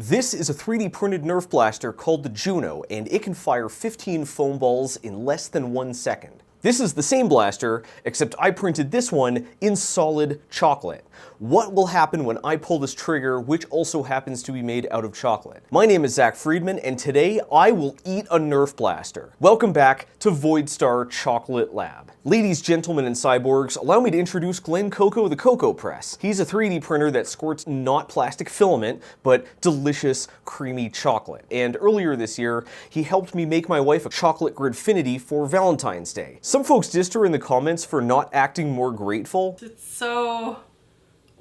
This is a 3D printed Nerf blaster called the Juno, and it can fire 15 foam balls in less than 1 second. This is the same blaster, except I printed this one in solid chocolate. What will happen when I pull this trigger, which also happens to be made out of chocolate? My name is Zack Freedman, and today I will eat a Nerf blaster. Welcome back to Voidstar Chocolate Lab. Ladies, gentlemen, and cyborgs, allow me to introduce Glenn Coco the Coco Press. He's a 3D printer that squirts not plastic filament, but delicious, creamy chocolate. And earlier this year, he helped me make my wife a chocolate gridfinity for Valentine's Day. Some folks dissed her in the comments for not acting more grateful. It's so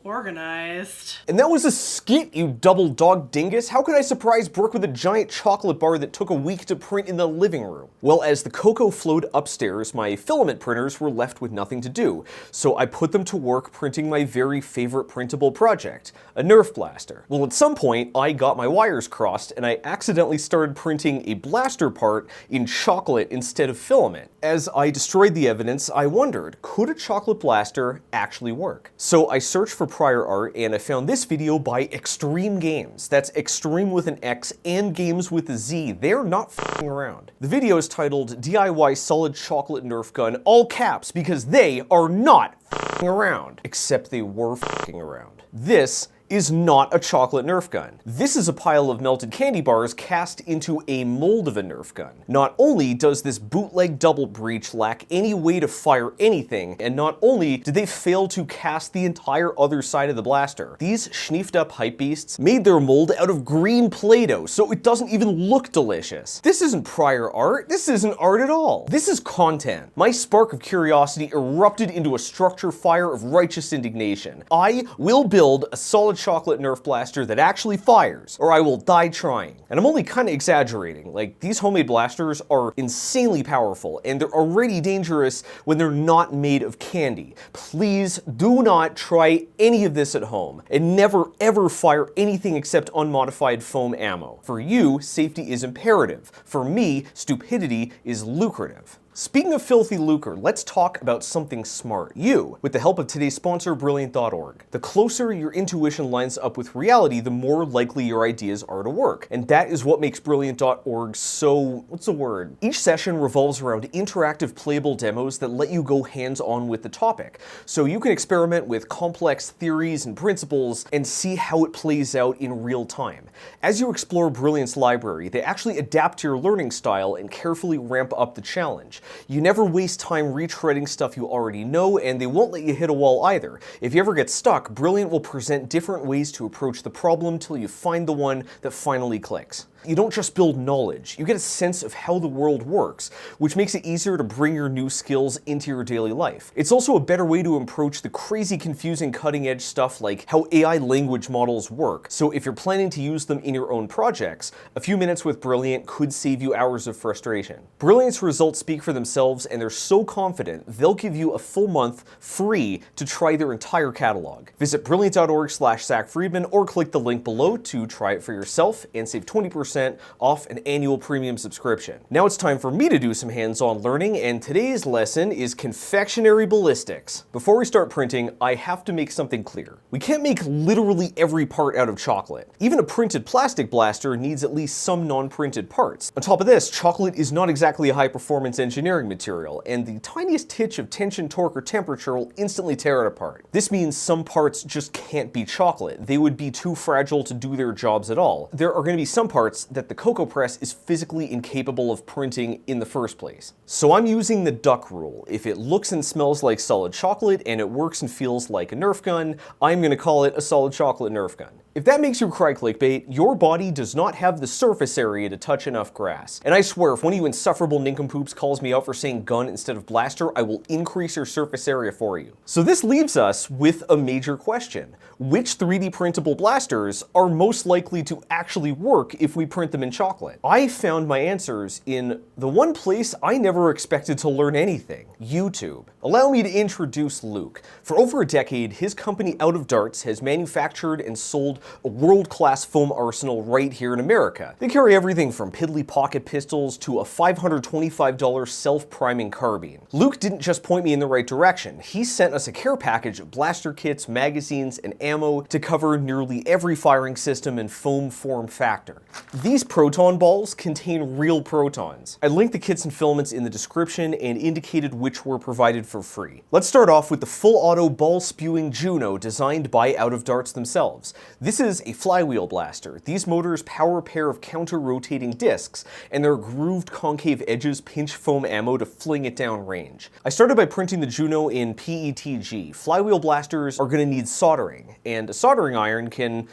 organized. And that was a skit, you double dog dingus. How could I surprise Brooke with a giant chocolate bar that took a week to print in the living room? Well, as the cocoa flowed upstairs, my filament printers were left with nothing to do. So I put them to work printing my very favorite printable project, a Nerf blaster. Well, at some point, I got my wires crossed and I accidentally started printing a blaster part in chocolate instead of filament. As I destroyed the evidence, I wondered, could a chocolate blaster actually work? So I searched for prior art and I found this video by Extreme Games. That's Extreme with an X and Games with a Z. They're not f***ing around. The video is titled DIY Solid Chocolate Nerf Gun, all caps, because they are not f***ing around. Except they were f***ing around. This is not a chocolate Nerf gun. This is a pile of melted candy bars cast into a mold of a Nerf gun. Not only does this bootleg double breech lack any way to fire anything, and not only did they fail to cast the entire other side of the blaster, these schneefed up hype beasts made their mold out of green Play-Doh, so it doesn't even look delicious. This isn't prior art. This isn't art at all. This is content. My spark of curiosity erupted into a structure fire of righteous indignation. I will build a solid chocolate Nerf blaster that actually fires, or I will die trying. And I'm only kind of exaggerating. Like, these homemade blasters are insanely powerful, and they're already dangerous when they're not made of candy. Please do not try any of this at home, and never ever fire anything except unmodified foam ammo. For you, safety is imperative. For me, stupidity is lucrative. Speaking of filthy lucre, let's talk about something smart. You, with the help of today's sponsor, Brilliant.org. The closer your intuition lines up with reality, the more likely your ideas are to work. And that is what makes Brilliant.org so, what's the word? Each session revolves around interactive playable demos that let you go hands-on with the topic. So you can experiment with complex theories and principles and see how it plays out in real time. As you explore Brilliant's library, they actually adapt to your learning style and carefully ramp up the challenge. You never waste time retreading stuff you already know, and they won't let you hit a wall either. If you ever get stuck, Brilliant will present different ways to approach the problem till you find the one that finally clicks. You don't just build knowledge, you get a sense of how the world works, which makes it easier to bring your new skills into your daily life. It's also a better way to approach the crazy, confusing, cutting-edge stuff like how AI language models work. So if you're planning to use them in your own projects, a few minutes with Brilliant could save you hours of frustration. Brilliant's results speak for themselves, and they're so confident they'll give you a full month free to try their entire catalog. Visit brilliant.org/Zack Freedman or click the link below to try it for yourself and save 20% off an annual premium subscription. Now it's time for me to do some hands-on learning, and today's lesson is confectionery ballistics. Before we start printing, I have to make something clear. We can't make literally every part out of chocolate. Even a printed plastic blaster needs at least some non-printed parts. On top of this, chocolate is not exactly a high-performance engineering material, and the tiniest hitch of tension, torque, or temperature will instantly tear it apart. This means some parts just can't be chocolate. They would be too fragile to do their jobs at all. There are going to be some parts that the Coco Press is physically incapable of printing in the first place. So I'm using the duck rule. If it looks and smells like solid chocolate and it works and feels like a Nerf gun, I'm going to call it a solid chocolate Nerf gun. If that makes you cry clickbait, your body does not have the surface area to touch enough grass. And I swear, if one of you insufferable nincompoops calls me out for saying gun instead of blaster, I will increase your surface area for you. So this leaves us with a major question. Which 3D printable blasters are most likely to actually work if we print them in chocolate? I found my answers in the one place I never expected to learn anything: YouTube. Allow me to introduce Luke. For over a decade, his company Out of Darts has manufactured and sold a world-class foam arsenal right here in America. They carry everything from piddly pocket pistols to a $525 self-priming carbine. Luke didn't just point me in the right direction. He sent us a care package of blaster kits, magazines, and ammo to cover nearly every firing system and foam form factor. These proton balls contain real protons. I linked the kits and filaments in the description and indicated which were provided for free. Let's start off with the full auto ball spewing Juno designed by Out of Darts themselves. This is a flywheel blaster. These motors power a pair of counter-rotating discs, and their grooved concave edges pinch foam ammo to fling it down range. I started by printing the Juno in PETG. Flywheel blasters are going to need soldering, and a soldering iron can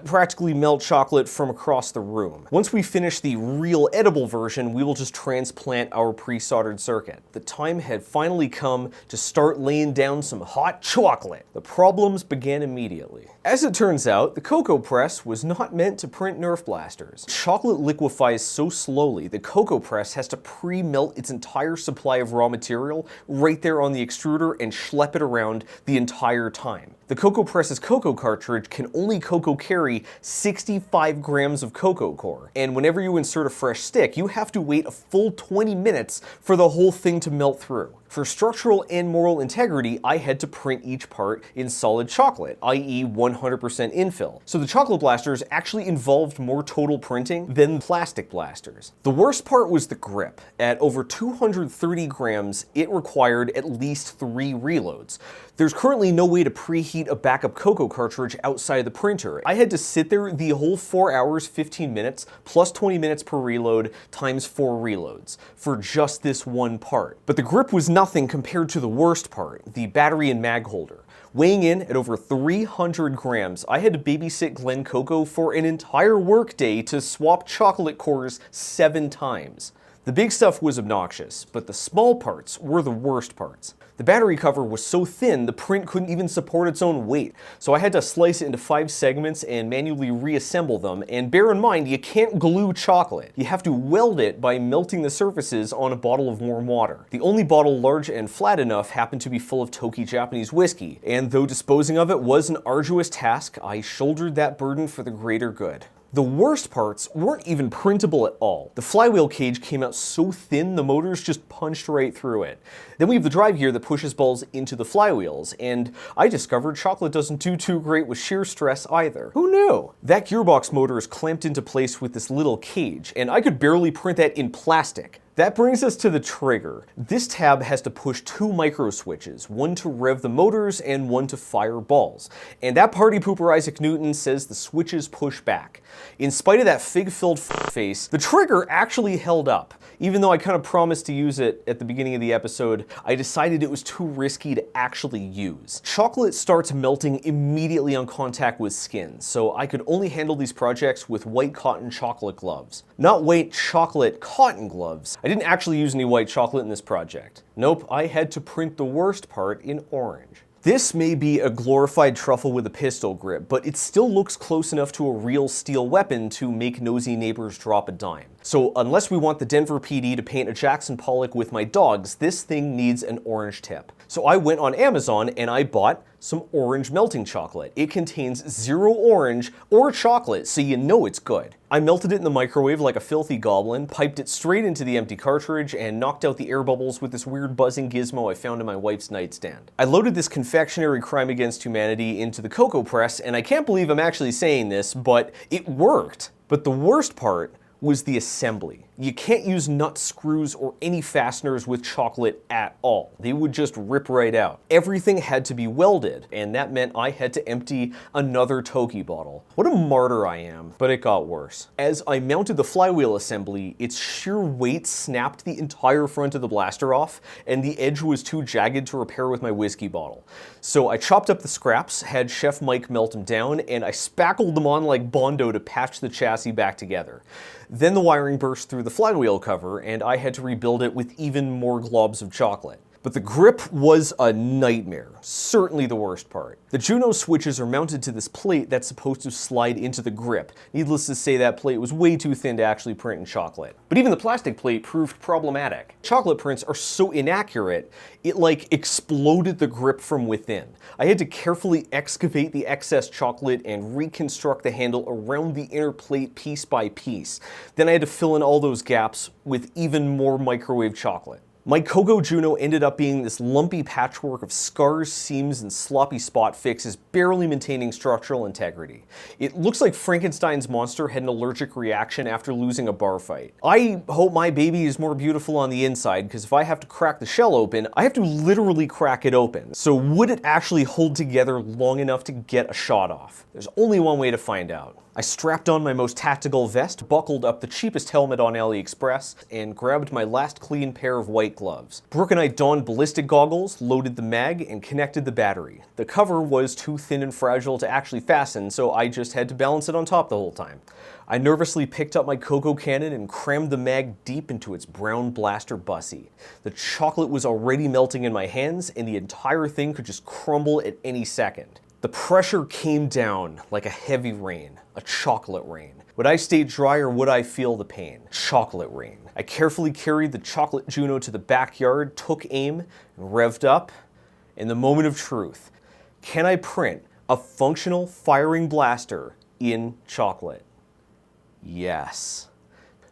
practically melt chocolate from across the room. Once we finish the real edible version, we will just transplant our pre-soldered circuit. The time had finally come to start laying down some hot chocolate. The problems began immediately. As it turns out, the cocoa press was not meant to print Nerf blasters. Chocolate liquefies so slowly, the cocoa press has to pre-melt its entire supply of raw material right there on the extruder and schlep it around the entire time. The cocoa press's cocoa cartridge can only cocoa carry 65 grams of cocoa core, and whenever you insert a fresh stick, you have to wait a full 20 minutes for the whole thing to melt through. For structural and moral integrity, I had to print each part in solid chocolate, i.e. 100% infill. So the chocolate blasters actually involved more total printing than plastic blasters. The worst part was the grip. At over 230 grams, it required at least 3 reloads. There's currently no way to preheat a backup cocoa cartridge outside the printer. I had to sit there the whole 4 hours, 15 minutes, plus 20 minutes per reload, times 4 reloads, for just this one part. But the grip was nothing compared to the worst part, the battery and mag holder. Weighing in at over 300 grams, I had to babysit Glen Coco for an entire workday to swap chocolate cores 7 times. The big stuff was obnoxious, but the small parts were the worst parts. The battery cover was so thin, the print couldn't even support its own weight, so I had to slice it into 5 segments and manually reassemble them, and bear in mind, you can't glue chocolate. You have to weld it by melting the surfaces on a bottle of warm water. The only bottle large and flat enough happened to be full of Toki Japanese whiskey, and though disposing of it was an arduous task, I shouldered that burden for the greater good. The worst parts weren't even printable at all. The flywheel cage came out so thin the motors just punched right through it. Then we have the drive gear that pushes balls into the flywheels, and I discovered chocolate doesn't do too great with shear stress either. Who knew? That gearbox motor is clamped into place with this little cage, and I could barely print that in plastic. That brings us to the trigger. This tab has to push 2 micro switches, one to rev the motors and one to fire balls. And that party pooper Isaac Newton says the switches push back. In spite of that fig-filled face, the trigger actually held up. Even though I kind of promised to use it at the beginning of the episode, I decided it was too risky to actually use. Chocolate starts melting immediately on contact with skin, so I could only handle these projects with white cotton chocolate gloves. Not white chocolate cotton gloves. I didn't actually use any white chocolate in this project. Nope, I had to print the worst part in orange. This may be a glorified truffle with a pistol grip, but it still looks close enough to a real steel weapon to make nosy neighbors drop a dime. So unless we want the Denver PD to paint a Jackson Pollock with my dogs, this thing needs an orange tip. So I went on Amazon and I bought some orange melting chocolate. It contains 0 orange or chocolate, so you know it's good. I melted it in the microwave like a filthy goblin, piped it straight into the empty cartridge, and knocked out the air bubbles with this weird buzzing gizmo I found in my wife's nightstand. I loaded this confectionery crime against humanity into the cocoa press, and I can't believe I'm actually saying this, but it worked. But the worst part was the assembly. You can't use nut screws or any fasteners with chocolate at all. They would just rip right out. Everything had to be welded, and that meant I had to empty another Toki bottle. What a martyr I am, but it got worse. As I mounted the flywheel assembly, its sheer weight snapped the entire front of the blaster off, and the edge was too jagged to repair with my whiskey bottle. So I chopped up the scraps, had Chef Mike melt them down, and I spackled them on like Bondo to patch the chassis back together. Then the wiring burst through the flywheel cover, and I had to rebuild it with even more globs of chocolate. But the grip was a nightmare, certainly the worst part. The Juno switches are mounted to this plate that's supposed to slide into the grip. Needless to say, that plate was way too thin to actually print in chocolate. But even the plastic plate proved problematic. Chocolate prints are so inaccurate, it like exploded the grip from within. I had to carefully excavate the excess chocolate and reconstruct the handle around the inner plate piece by piece. Then I had to fill in all those gaps with even more microwave chocolate. My Cocoa Juno ended up being this lumpy patchwork of scars, seams, and sloppy spot fixes, barely maintaining structural integrity. It looks like Frankenstein's monster had an allergic reaction after losing a bar fight. I hope my baby is more beautiful on the inside, because if I have to crack the shell open, I have to literally crack it open. So would it actually hold together long enough to get a shot off? There's only one way to find out. I strapped on my most tactical vest, buckled up the cheapest helmet on AliExpress, and grabbed my last clean pair of white gloves. Brooke and I donned ballistic goggles, loaded the mag, and connected the battery. The cover was too thin and fragile to actually fasten, so I just had to balance it on top the whole time. I nervously picked up my Cocoa cannon and crammed the mag deep into its brown blaster bussy. The chocolate was already melting in my hands, and the entire thing could just crumble at any second. The pressure came down like a heavy rain, a chocolate rain. Would I stay dry or would I feel the pain? Chocolate rain. I carefully carried the chocolate Juno to the backyard, took aim, and revved up. In the moment of truth, can I print a functional firing blaster in chocolate? Yes.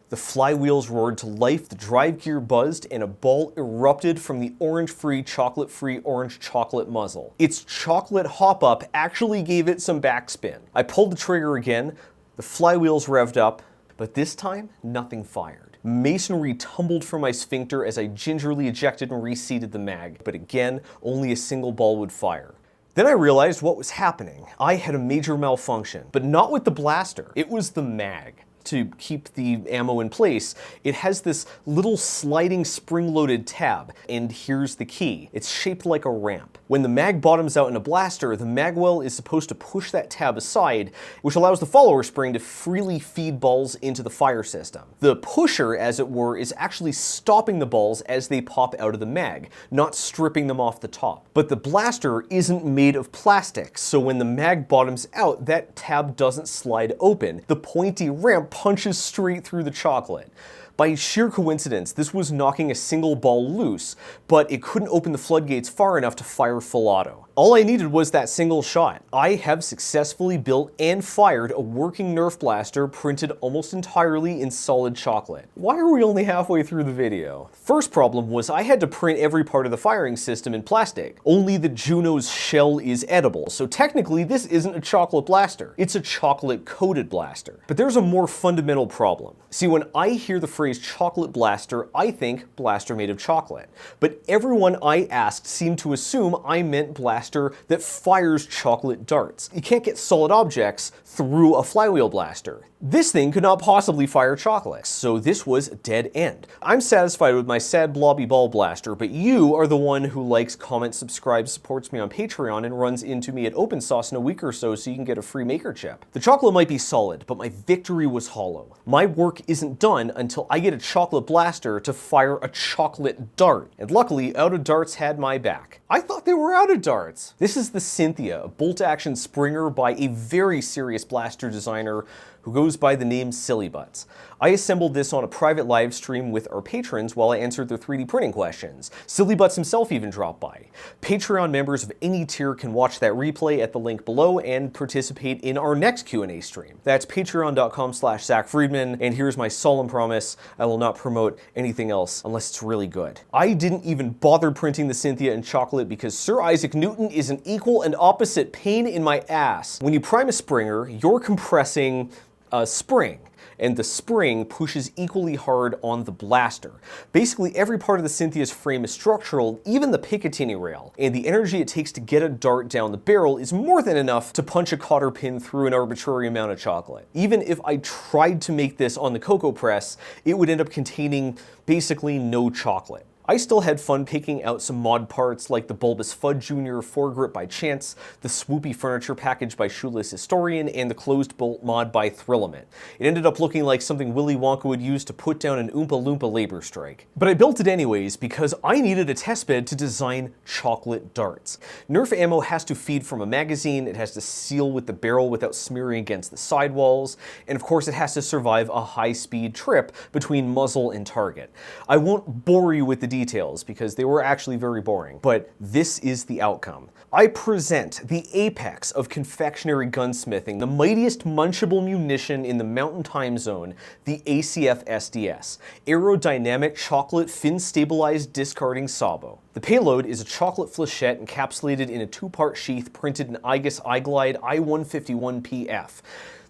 The flywheels roared to life, the drive gear buzzed, and a ball erupted from the orange-free, chocolate-free orange chocolate muzzle. Its chocolate hop-up actually gave it some backspin. I pulled the trigger again, the flywheels revved up, but this time, nothing fired. Masonry tumbled from my sphincter as I gingerly ejected and reseated the mag, but again, only a single ball would fire. Then I realized what was happening. I had a major malfunction, but not with the blaster. It was the mag. To keep the ammo in place, it has this little sliding spring-loaded tab, and here's the key. It's shaped like a ramp. When the mag bottoms out in a blaster, the magwell is supposed to push that tab aside, which allows the follower spring to freely feed balls into the fire system. The pusher, as it were, is actually stopping the balls as they pop out of the mag, not stripping them off the top. But the blaster isn't made of plastic, so when the mag bottoms out, that tab doesn't slide open. The pointy ramp punches straight through the chocolate. By sheer coincidence, this was knocking a single ball loose, but it couldn't open the floodgates far enough to fire full auto. All I needed was that single shot. I have successfully built and fired a working Nerf blaster printed almost entirely in solid chocolate. Why are we only halfway through the video? First problem was I had to print every part of the firing system in plastic. Only the Juno's shell is edible, so technically this isn't a chocolate blaster. It's a chocolate-coated blaster. But there's a more fundamental problem. See, when I hear the phrase chocolate blaster, I think blaster made of chocolate. But everyone I asked seemed to assume I meant blaster that fires chocolate darts. You can't get solid objects through a flywheel blaster. This thing could not possibly fire chocolate, so this was a dead end. I'm satisfied with my sad blobby ball blaster, but you are the one who likes, comments, subscribes, supports me on Patreon, and runs into me at Open Source in a week or so you can get a free maker chip. The chocolate might be solid, but my victory was hollow. My work isn't done until I get a chocolate blaster to fire a chocolate dart. And luckily, Out of Darts had my back. I thought they were out of darts. This is the Cynthia, a bolt-action Springer by a very serious blaster designer who goes by the name Silly Butts. I assembled this on a private live stream with our patrons while I answered their 3D printing questions. Silly Butts himself even dropped by. Patreon members of any tier can watch that replay at the link below and participate in our next Q&A stream. That's patreon.com/Zack Freedman, and here's my solemn promise, I will not promote anything else unless it's really good. I didn't even bother printing the Cynthia in chocolate because Sir Isaac Newton is an equal and opposite pain in my ass. When you prime a Springer, you're compressing a spring, and the spring pushes equally hard on the blaster. Basically, every part of the Cynthia's frame is structural, even the Picatinny rail, and the energy it takes to get a dart down the barrel is more than enough to punch a cotter pin through an arbitrary amount of chocolate. Even if I tried to make this on the cocoa press, it would end up containing basically no chocolate. I still had fun picking out some mod parts like the bulbous Fudge Jr. foregrip by chance, the swoopy furniture package by Shoeless Historian, and the closed bolt mod by Thrillamit. It ended up looking like something Willy Wonka would use to put down an Oompa Loompa labor strike. But I built it anyways because I needed a testbed to design chocolate darts. Nerf ammo has to feed from a magazine, it has to seal with the barrel without smearing against the sidewalls, and of course it has to survive a high-speed trip between muzzle and target. I won't bore you with the details because they were actually very boring, but this is the outcome. I present the apex of confectionery gunsmithing, the mightiest munchable munition in the Mountain Time Zone, the ACF SDS, Aerodynamic Chocolate Fin Stabilized Discarding Sabot. The payload is a chocolate flechette encapsulated in a two-part sheath printed in IGUS iGlide I-151PF.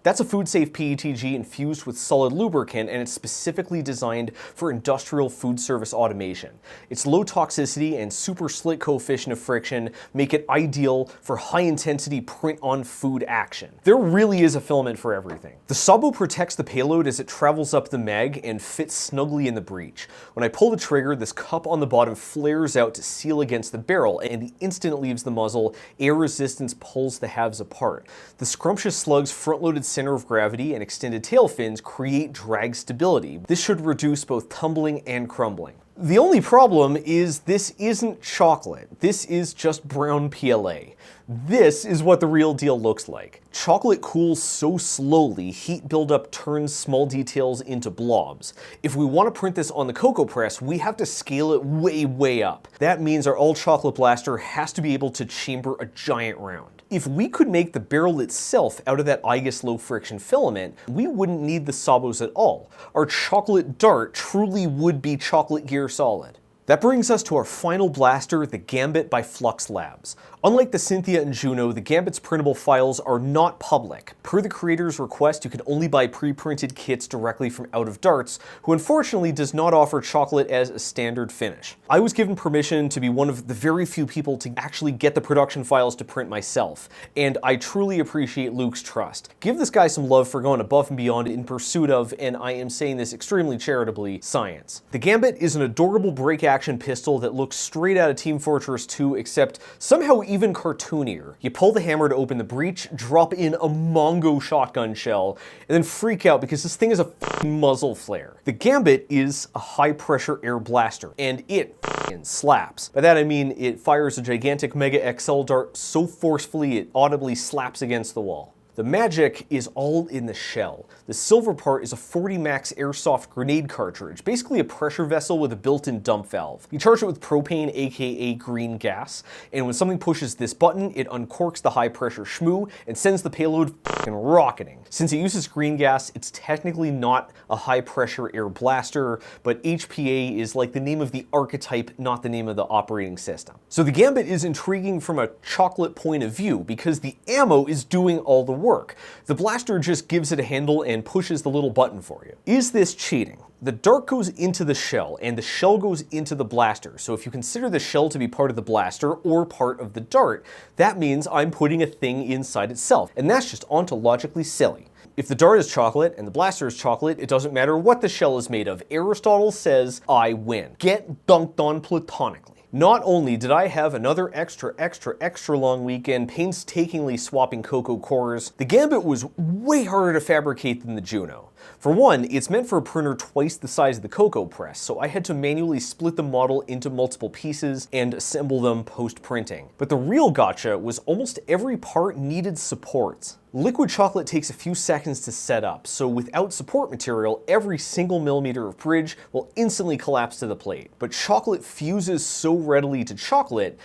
That's a food-safe PETG infused with solid lubricant, and it's specifically designed for industrial food service automation. Its low toxicity and super slick coefficient of friction make it ideal for high-intensity print-on-food action. There really is a filament for everything. The Sabot protects the payload as it travels up the mag and fits snugly in the breech. When I pull the trigger, this cup on the bottom flares out to seal against the barrel, and the instant it leaves the muzzle, air resistance pulls the halves apart. The scrumptious slug's front-loaded center of gravity and extended tail fins create drag stability. This should reduce both tumbling and crumbling. The only problem is this isn't chocolate. This is just brown PLA. This is what the real deal looks like. Chocolate cools so slowly, heat buildup turns small details into blobs. If we want to print this on the cocoa press, we have to scale it way up. That means our all-chocolate blaster has to be able to chamber a giant round. If we could make the barrel itself out of that IGUS low-friction filament, we wouldn't need the Sabots at all. Our chocolate dart truly would be chocolate gear solid. That brings us to our final blaster, the Gambit by Flux Labs. Unlike the Cynthia and Juno, the Gambit's printable files are not public. Per the creator's request, you can only buy pre-printed kits directly from Out of Darts, who unfortunately does not offer chocolate as a standard finish. I was given permission to be one of the very few people to actually get the production files to print myself, and I truly appreciate Luke's trust. Give this guy some love for going above and beyond in pursuit of, and I am saying this extremely charitably, science. The Gambit is an adorable break-action pistol that looks straight out of Team Fortress 2, except somehow even cartoonier. You pull the hammer to open the breech, drop in a Mongo shotgun shell, and then freak out because this thing is a f***ing muzzle flare. The Gambit is a high-pressure air blaster, and it f***ing slaps. By that I mean it fires a gigantic Mega XL dart so forcefully it audibly slaps against the wall. The magic is all in the shell. The silver part is a 40 Max airsoft grenade cartridge, basically a pressure vessel with a built-in dump valve. You charge it with propane, aka green gas, and when something pushes this button, it uncorks the high-pressure shmoo and sends the payload f***ing rocketing. Since it uses green gas, it's technically not a high-pressure air blaster, but HPA is like the name of the archetype, not the name of the operating system. So the Gambit is intriguing from a chocolate point of view because the ammo is doing all the work. The blaster just gives it a handle and pushes the little button for you. Is this cheating? The dart goes into the shell, and the shell goes into the blaster, so if you consider the shell to be part of the blaster or part of the dart, that means I'm putting a thing inside itself, and that's just ontologically silly. If the dart is chocolate and the blaster is chocolate, it doesn't matter what the shell is made of. Aristotle says, I win. Get dunked on platonically. Not only did I have another extra long weekend painstakingly swapping cocoa cores, the Gambit was way harder to fabricate than the Juno. For one, it's meant for a printer twice the size of the cocoa press, so I had to manually split the model into multiple pieces and assemble them post-printing. But the real gotcha was almost every part needed supports. Liquid chocolate takes a few seconds to set up, so without support material, every single millimeter of bridge will instantly collapse to the plate. But chocolate fuses so readily to chocolate,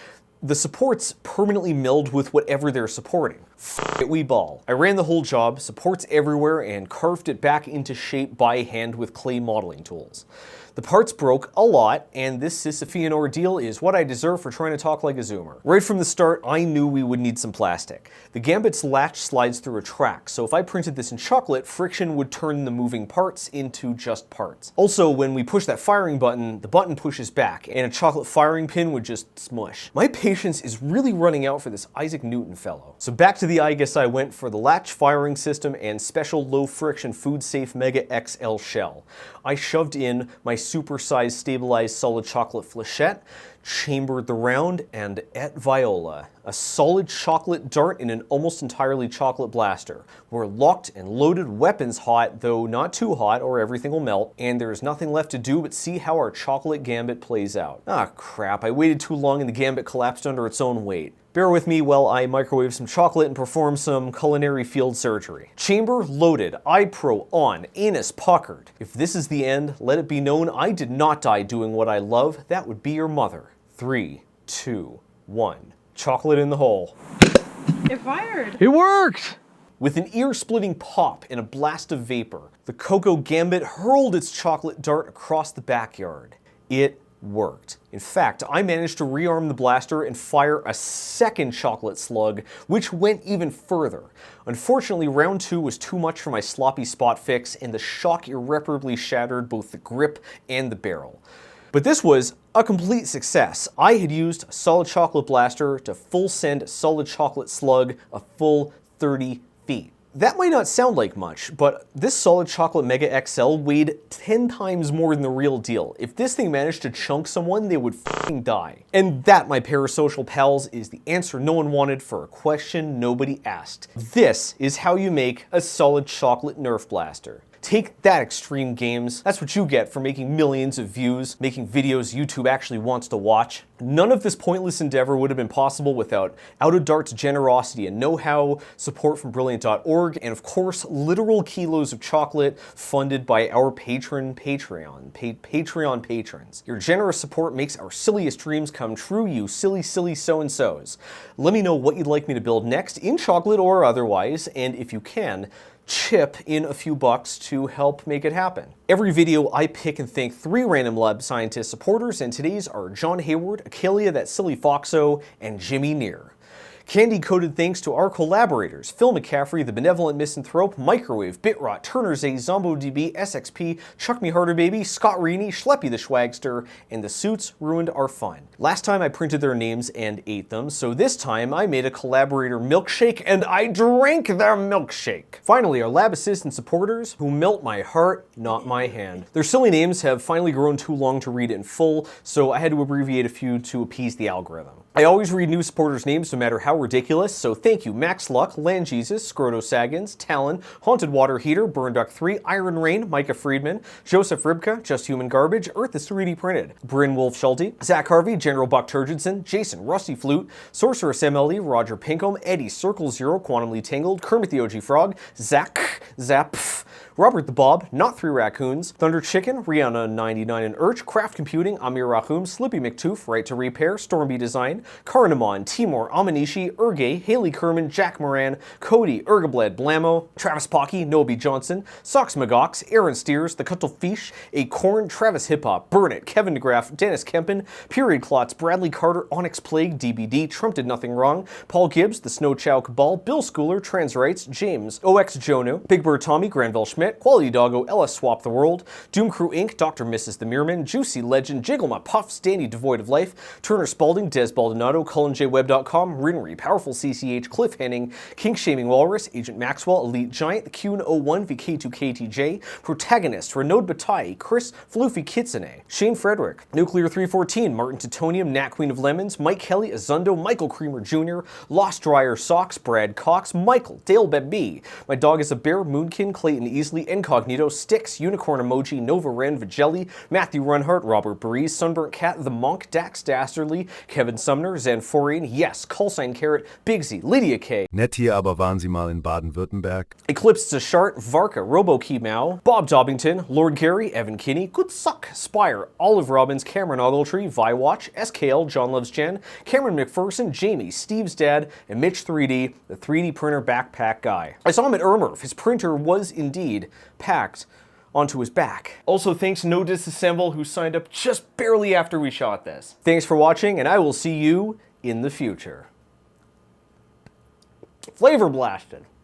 the supports permanently meld with whatever they're supporting. F it, we ball. I ran the whole job, supports everywhere, and carved it back into shape by hand with clay modeling tools. The parts broke a lot, and this Sisyphean ordeal is what I deserve for trying to talk like a zoomer. Right from the start, I knew we would need some plastic. The Gambit's latch slides through a track, so if I printed this in chocolate, friction would turn the moving parts into just parts. Also, when we push that firing button, the button pushes back, and a chocolate firing pin would just smush. My patience is really running out for this Isaac Newton fellow. So back to to the eye, I guess I went for the latch firing system and special low-friction food-safe Mega XL shell. I shoved in my super-sized stabilized solid chocolate flechette, chambered the round, and et viola. A solid chocolate dart in an almost entirely chocolate blaster. We're locked and loaded, weapons hot, though not too hot or everything will melt, and there's nothing left to do but see how our chocolate Gambit plays out. Ah crap, I waited too long and the Gambit collapsed under its own weight. Bear with me while I microwave some chocolate and perform some culinary field surgery. Chamber loaded, eye pro on, anus puckered. If this is the end, let it be known I did not die doing what I love. That would be your mother. 3, 2, 1. Chocolate in the hole. It fired. It worked! With an ear-splitting pop and a blast of vapor, the Cocoa Gambit hurled its chocolate dart across the backyard. It worked. In fact, I managed to rearm the blaster and fire a second chocolate slug, which went even further. Unfortunately, round 2 was too much for my sloppy spot fix, and the shock irreparably shattered both the grip and the barrel. But this was a complete success. I had used a solid chocolate blaster to full send solid chocolate slug a full 30 feet. That might not sound like much, but this solid chocolate Mega XL weighed 10 times more than the real deal. If this thing managed to chunk someone, they would f***ing die. And that, my parasocial pals, is the answer no one wanted for a question nobody asked. This is how you make a solid chocolate Nerf blaster. Take that, Extreme Games. That's what you get for making millions of views, making videos YouTube actually wants to watch. None of this pointless endeavor would have been possible without Out of Dart's generosity and know-how, support from Brilliant.org, and of course, literal kilos of chocolate funded by our Patreon patrons. Your generous support makes our silliest dreams come true, you silly so-and-sos. Let me know what you'd like me to build next, in chocolate or otherwise, and if you can, chip in a few bucks to help make it happen. Every video I pick and thank 3 random lab scientist supporters, and today's are John Hayward, Acalia that silly Foxo, and Jimmy Neer. Candy-coated thanks to our collaborators, Phil McCaffrey, the Benevolent Misanthrope, Microwave, Bitrot, Turner's A, ZomboDB, SXP, Chuck Me Harder Baby, Scott Reaney, Schleppy the Schwagster, and the suits ruined our fun. Last time I printed their names and ate them, so this time I made a collaborator milkshake and I drank their milkshake. Finally, our lab assistant supporters, who melt my heart, not my hand. Their silly names have finally grown too long to read in full, so I had to abbreviate a few to appease the algorithm. I always read new supporters' names no matter how ridiculous, so thank you Max Luck, Land Jesus, Scroto Saggins, Talon, Haunted Water Heater, Burnduck 3, Iron Rain, Micah Freedman, Joseph Ribka, Just Human Garbage, Earth is 3D Printed, Bryn Wolf Schulte, Zach Harvey, General Buck Turgidson, Jason, Rusty Flute, Sorceress MLE, Roger Pinkham, Eddie, Circle Zero, Quantumly Tangled, Kermit the OG Frog, Zack, Zapf, Robert the Bob, Not 3 Raccoons, Thunder Chicken, Rihanna 99 and Urch, Craft Computing, Amir Rahum, Slippy McToof, Right to Repair, Stormby Design, Karnamon, Timor, Amanishi, Ergay, Haley Kerman, Jack Moran, Cody, Ergabled, Blammo, Travis Pocky, Nobi Johnson, Sox Magox, Aaron Steers, The Cuttlefish, Acorn, Travis Hip Hop, Burnett, Kevin DeGraff, Dennis Kempen, Period Clots, Bradley Carter, Onyx Plague, DBD, Trump Did Nothing Wrong, Paul Gibbs, The Snow Chow Cabal, Bill Schooler, Trans Rights, James, OX Jono, Big Bird Tommy, Granville Schmidt, Quality Doggo, LS Swap the World, Doom Crew Inc., Dr. Mrs. the Meerman, Juicy Legend, Jiggle My Puffs, Danny Devoid of Life, Turner Spalding, Des Baldonado, CullenJWeb.com, Rinry, Powerful CCH, Cliff Henning, Kink Shaming Walrus, Agent Maxwell, Elite Giant, The Q01, VK2KTJ, Protagonist, Renaud Bataille, Chris Floofy Kitsune, Shane Frederick, Nuclear 314, Martin Titonium, Nat Queen of Lemons, Mike Kelly, Azundo, Michael Creamer Jr., Lost Dryer Socks, Brad Cox, Michael, Dale Bebby, My Dog is a Bear, Moonkin, Clayton Easley, Incognito, Sticks, Unicorn Emoji, Nova Ren, Vigelli, Matthew Runhart, Robert Breeze, Sunburnt Cat, The Monk, Dax Dastardly, Kevin Sumner, Zanforian, Yes, Callsign Carrot, Bigsy, Lydia K. Nett hier, aber waren Sie mal in Baden-Württemberg? Eclipse Zashart, Varka, RoboKey Mao, Bob Dobbington, Lord Gary, Evan Kinney, Good Suck, Spire, Olive Robbins, Cameron Ogletree, Viwatch, SKL, John Loves Jen, Cameron McPherson, Jamie, Steve's dad, and Mitch 3D, the 3D printer backpack guy. I saw him at Irmurf. His printer was indeed packed onto his back. Also, thanks No Disassemble, who signed up just barely after we shot this. Thanks for watching, and I will see you in the future. Flavor blasted.